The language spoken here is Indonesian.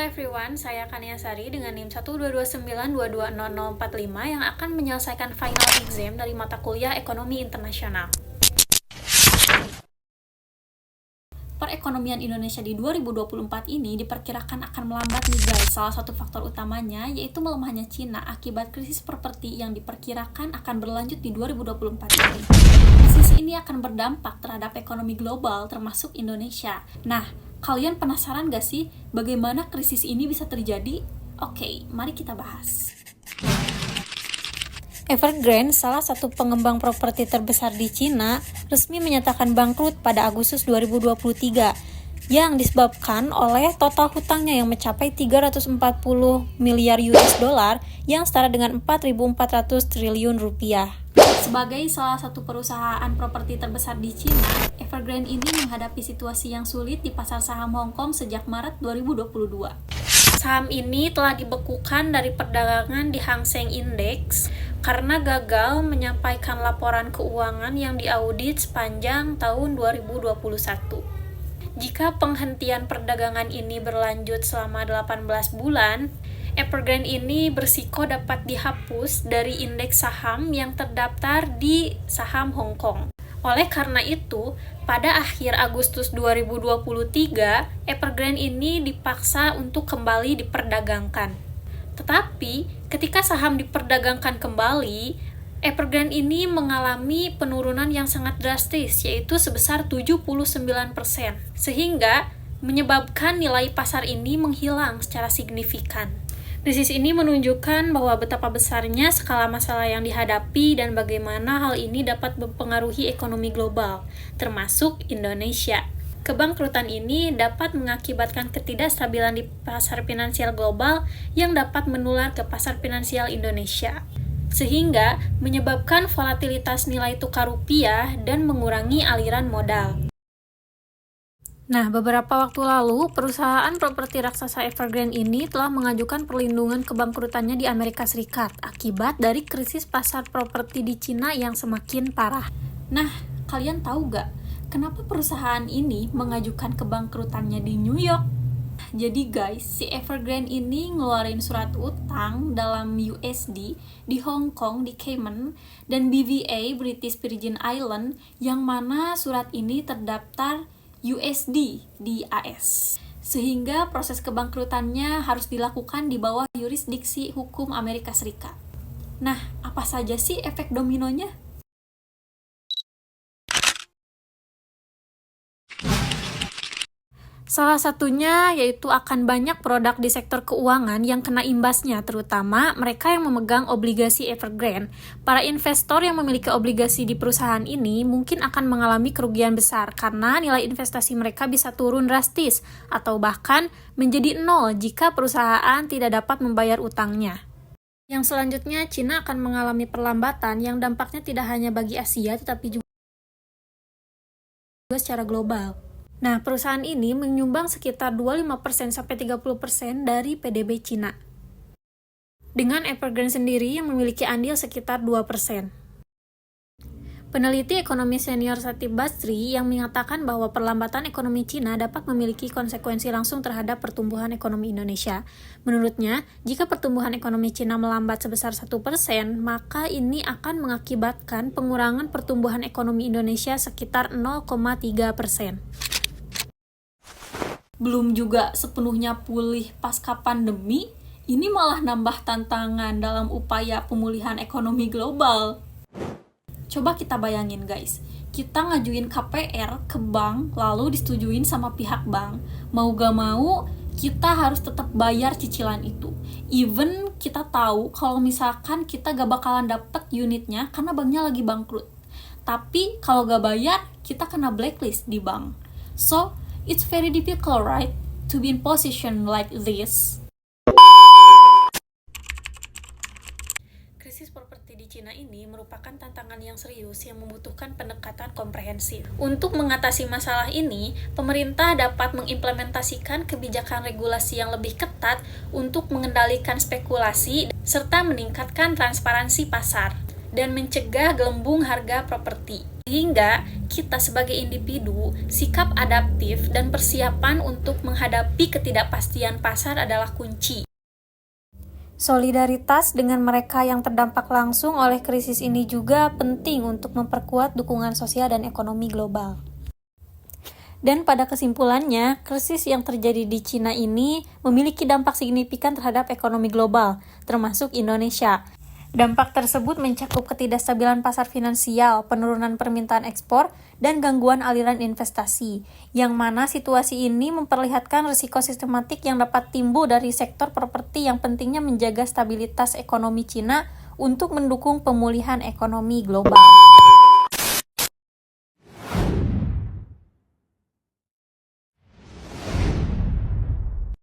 everyone, saya Kania Sari dengan NIM 12292200045 yang akan menyelesaikan final exam dari mata kuliah Ekonomi Internasional. Perekonomian Indonesia di 2024 ini diperkirakan akan melambat nih guys. Salah satu faktor utamanya yaitu melemahnya Cina akibat krisis properti yang diperkirakan akan berlanjut di 2024 ini. Krisis ini akan berdampak terhadap ekonomi global termasuk Indonesia. Nah, kalian penasaran gak sih bagaimana krisis ini bisa terjadi? Oke, mari kita bahas. Evergrande, salah satu pengembang properti terbesar di Cina, resmi menyatakan bangkrut pada Agustus 2023 yang disebabkan oleh total hutangnya yang mencapai 340 miliar US dollar yang setara dengan 4.400 triliun rupiah. Sebagai salah satu perusahaan properti terbesar di Cina, Evergrande ini menghadapi situasi yang sulit di pasar saham Hong Kong sejak Maret 2022. Saham ini telah dibekukan dari perdagangan di Hang Seng Index karena gagal menyampaikan laporan keuangan yang diaudit sepanjang tahun 2021. Jika penghentian perdagangan ini berlanjut selama 18 bulan, Evergrande ini bersiko dapat dihapus dari indeks saham yang terdaftar di saham Hong Kong. Oleh karena itu, pada akhir Agustus 2023, Evergrande ini dipaksa untuk kembali diperdagangkan. Tetapi, ketika saham diperdagangkan kembali, Evergrande ini mengalami penurunan yang sangat drastis, yaitu sebesar 79%, sehingga menyebabkan nilai pasar ini menghilang secara signifikan. Krisis ini menunjukkan bahwa betapa besarnya skala masalah yang dihadapi dan bagaimana hal ini dapat mempengaruhi ekonomi global, termasuk Indonesia. Kebangkrutan ini dapat mengakibatkan ketidakstabilan di pasar finansial global yang dapat menular ke pasar finansial Indonesia, sehingga menyebabkan volatilitas nilai tukar rupiah dan mengurangi aliran modal. Nah, beberapa waktu lalu, perusahaan properti raksasa Evergrande ini telah mengajukan perlindungan kebangkrutannya di Amerika Serikat akibat dari krisis pasar properti di Cina yang semakin parah. Nah, kalian tahu gak kenapa perusahaan ini mengajukan kebangkrutannya di New York? Jadi guys, si Evergrande ini ngeluarin surat utang dalam USD di Hong Kong, di Cayman, dan BVA, British Virgin Island, yang mana surat ini terdaftar USD di AS. Sehingga proses kebangkrutannya harus dilakukan di bawah yurisdiksi hukum Amerika Serikat. Nah, apa saja sih efek dominonya? Salah satunya yaitu akan banyak produk di sektor keuangan yang kena imbasnya, terutama mereka yang memegang obligasi Evergrande. Para investor yang memiliki obligasi di perusahaan ini mungkin akan mengalami kerugian besar karena nilai investasi mereka bisa turun drastis atau bahkan menjadi nol jika perusahaan tidak dapat membayar utangnya. Yang selanjutnya, Cina akan mengalami perlambatan yang dampaknya tidak hanya bagi Asia tetapi juga secara global. Nah, perusahaan ini menyumbang sekitar 25%-30% dari PDB Cina. Dengan Evergrande sendiri yang memiliki andil sekitar 2%. Peneliti ekonomi senior Satib Basri yang mengatakan bahwa perlambatan ekonomi Cina dapat memiliki konsekuensi langsung terhadap pertumbuhan ekonomi Indonesia. Menurutnya, jika pertumbuhan ekonomi Cina melambat sebesar 1%, maka ini akan mengakibatkan pengurangan pertumbuhan ekonomi Indonesia sekitar 0,3%. Belum juga sepenuhnya pulih pasca pandemi, ini malah nambah tantangan dalam upaya pemulihan ekonomi global. Coba kita bayangin guys, kita ngajuin KPR ke bank, lalu disetujuin sama pihak bank. Mau gak mau, kita harus tetap bayar cicilan itu. Even kita tahu kalau misalkan kita gak bakalan dapet unitnya karena banknya lagi bangkrut. Tapi kalau gak bayar, kita kena blacklist di bank. So, it's very difficult, right, to be in position like this. Krisis properti di Cina ini merupakan tantangan yang serius yang membutuhkan pendekatan komprehensif. Untuk mengatasi masalah ini, pemerintah dapat mengimplementasikan kebijakan regulasi yang lebih ketat untuk mengendalikan spekulasi serta meningkatkan transparansi pasar dan mencegah gelembung harga properti. Sehingga kita sebagai individu, sikap adaptif dan persiapan untuk menghadapi ketidakpastian pasar adalah kunci. Solidaritas dengan mereka yang terdampak langsung oleh krisis ini juga penting untuk memperkuat dukungan sosial dan ekonomi global. Dan pada kesimpulannya, krisis yang terjadi di Cina ini memiliki dampak signifikan terhadap ekonomi global, termasuk Indonesia. Dampak tersebut mencakup ketidakstabilan pasar finansial, penurunan permintaan ekspor, dan gangguan aliran investasi, yang mana situasi ini memperlihatkan risiko sistematik yang dapat timbul dari sektor properti yang pentingnya menjaga stabilitas ekonomi Cina untuk mendukung pemulihan ekonomi global.